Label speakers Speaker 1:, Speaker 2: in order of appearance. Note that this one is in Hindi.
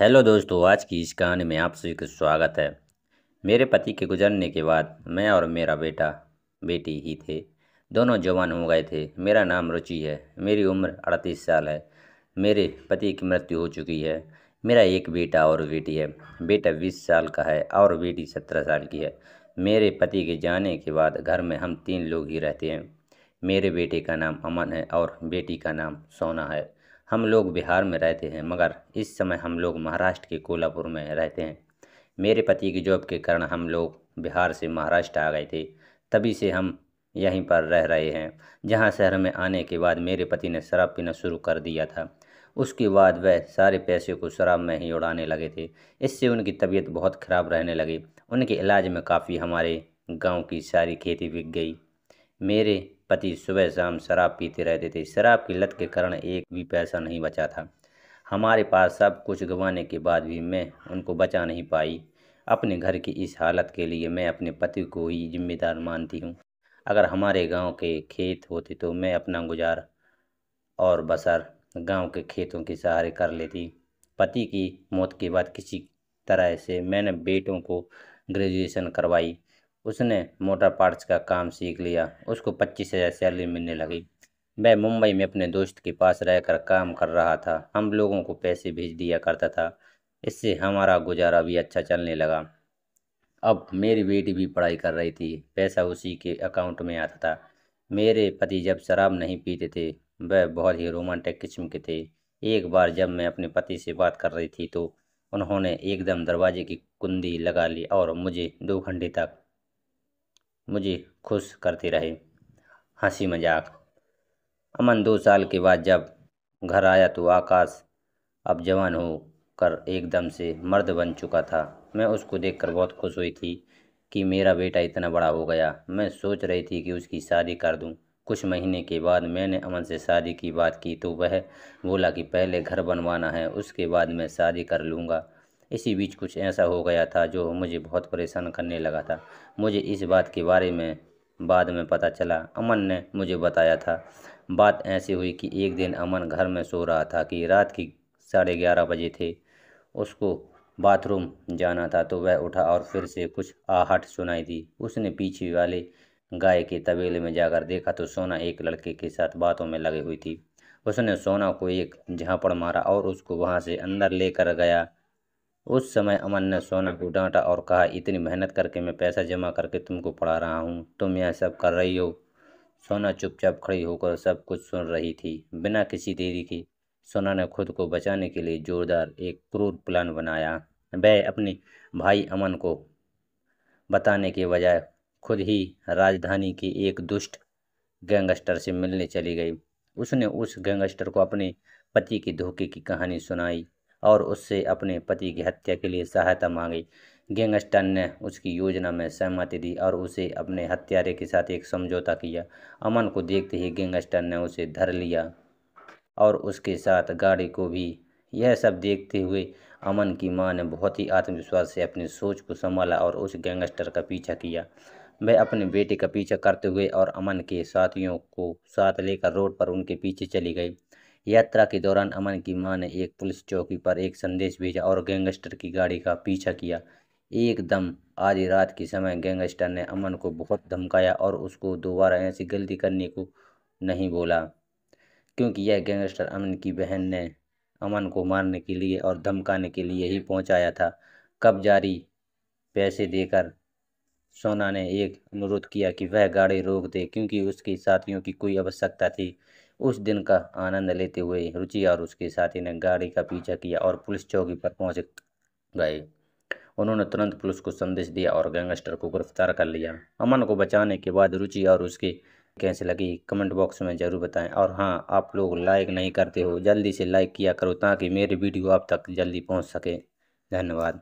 Speaker 1: हेलो दोस्तों, आज की इस कहानी में आप सभी का स्वागत है। मेरे पति के गुजरने के बाद मैं और मेरा बेटा बेटी ही थे। दोनों जवान हो गए थे। मेरा नाम रुचि है। मेरी उम्र 38 साल है। मेरे पति की मृत्यु हो चुकी है। मेरा एक बेटा और बेटी है। बेटा 20 साल का है और बेटी 17 साल की है। मेरे पति के जाने के बाद घर में हम 3 लोग ही रहते हैं। मेरे बेटे का नाम अमन है और बेटी का नाम सोना है। हम लोग बिहार में रहते हैं, मगर इस समय हम लोग महाराष्ट्र के कोल्हापुर में रहते हैं। मेरे पति की जॉब के कारण हम लोग बिहार से महाराष्ट्र आ गए थे। तभी से हम यहीं पर रह रहे हैं। जहाँ शहर में आने के बाद मेरे पति ने शराब पीना शुरू कर दिया था। उसके बाद वह सारे पैसे को शराब में ही उड़ाने लगे थे। इससे उनकी तबीयत बहुत ख़राब रहने लगी। उनके इलाज में काफ़ी हमारे गांव की सारी खेती बिक गई। मेरे पति सुबह शाम शराब पीते रहते थे। शराब की लत के कारण एक भी पैसा नहीं बचा था। हमारे पास सब कुछ गंवाने के बाद भी मैं उनको बचा नहीं पाई। अपने घर की इस हालत के लिए मैं अपने पति को ही जिम्मेदार मानती हूँ। अगर हमारे गांव के खेत होते तो मैं अपना गुजार और बसर गांव के खेतों के सहारे कर लेती। पति की मौत के बाद किसी तरह से मैंने बेटों को ग्रेजुएशन करवाई। उसने मोटर पार्ट्स का काम सीख लिया। उसको 25,000 सैलरी मिलने लगी। मैं मुंबई में अपने दोस्त के पास रहकर काम कर रहा था। हम लोगों को पैसे भेज दिया करता था। इससे हमारा गुजारा भी अच्छा चलने लगा। अब मेरी बेटी भी पढ़ाई कर रही थी। पैसा उसी के अकाउंट में आता था। मेरे पति जब शराब नहीं पीते थे, वह बहुत ही रोमांटिक किस्म के थे। एक बार जब मैं अपने पति से बात कर रही थी तो उन्होंने एकदम दरवाजे की कुंडी लगा ली और मुझे 2 घंटे तक मुझे खुश करते रहे। हंसी मजाक। अमन 2 साल के बाद जब घर आया तो आकाश अब जवान होकर एकदम से मर्द बन चुका था। मैं उसको देखकर बहुत खुश हुई थी कि मेरा बेटा इतना बड़ा हो गया। मैं सोच रही थी कि उसकी शादी कर दूं। कुछ महीने के बाद मैंने अमन से शादी की बात की तो वह बोला कि पहले घर बनवाना है, उसके बाद मैं शादी कर लूँगा। इसी बीच कुछ ऐसा हो गया था जो मुझे बहुत परेशान करने लगा था। मुझे इस बात के बारे में बाद में पता चला। अमन ने मुझे बताया था। बात ऐसी हुई कि एक दिन अमन घर में सो रहा था कि रात की 11:30 बजे थे। उसको बाथरूम जाना था तो वह उठा और फिर से कुछ आहट सुनाई दी। उसने पीछे वाले गाय के तबेले में जाकर देखा तो सोना एक लड़के के साथ बातों में लगी हुई थी। उसने सोना को एक झापड़ मारा और उसको वहां से अंदर लेकर गया। उस समय अमन ने सोना को डांटा और कहा, इतनी मेहनत करके मैं पैसा जमा करके तुमको पढ़ा रहा हूँ, तुम यह सब कर रही हो। सोना चुपचाप खड़ी होकर सब कुछ सुन रही थी। बिना किसी देरी के सोना ने खुद को बचाने के लिए जोरदार एक क्रूर प्लान बनाया। वह अपने भाई अमन को बताने के बजाय खुद ही राजधानी के एक दुष्ट गैंगस्टर से मिलने चली गई। उसने उस गैंगस्टर को अपने पति की धोखे की कहानी सुनाई और उससे अपने पति की हत्या के लिए सहायता मांगी। गैंगस्टर ने उसकी योजना में सहमति दी और उसे अपने हत्यारे के साथ एक समझौता किया। अमन को देखते ही गैंगस्टर ने उसे धर लिया और उसके साथ गाड़ी को भी। यह सब देखते हुए अमन की मां ने बहुत ही आत्मविश्वास से अपनी सोच को संभाला और उस गैंगस्टर का पीछा किया। वह अपने बेटे का पीछा करते हुए और अमन के साथियों को साथ लेकर रोड पर उनके पीछे चली गई। यात्रा के दौरान अमन की मां ने एक पुलिस चौकी पर एक संदेश भेजा और गैंगस्टर की गाड़ी का पीछा किया। एकदम आधी रात के समय गैंगस्टर ने अमन को बहुत धमकाया और उसको दोबारा ऐसी गलती करने को नहीं बोला, क्योंकि यह गैंगस्टर अमन की बहन ने अमन को मारने के लिए और धमकाने के लिए ही पहुंचाया था। कब जारी पैसे देकर सोना ने एक अनुरोध किया कि वह गाड़ी रोक दे, क्योंकि उसके साथियों की कोई आवश्यकता थी। उस दिन का आनंद लेते हुए रुचि और उसके साथी ने गाड़ी का पीछा किया और पुलिस चौकी पर पहुंच गए। उन्होंने तुरंत पुलिस को संदेश दिया और गैंगस्टर को गिरफ्तार कर लिया। अमन को बचाने के बाद रुचि और उसके कैसे लगी कमेंट बॉक्स में ज़रूर बताएं। और हाँ, आप लोग लाइक नहीं करते हो, जल्दी से लाइक किया करो ताकि मेरी वीडियो आप तक जल्दी पहुंच सके। धन्यवाद।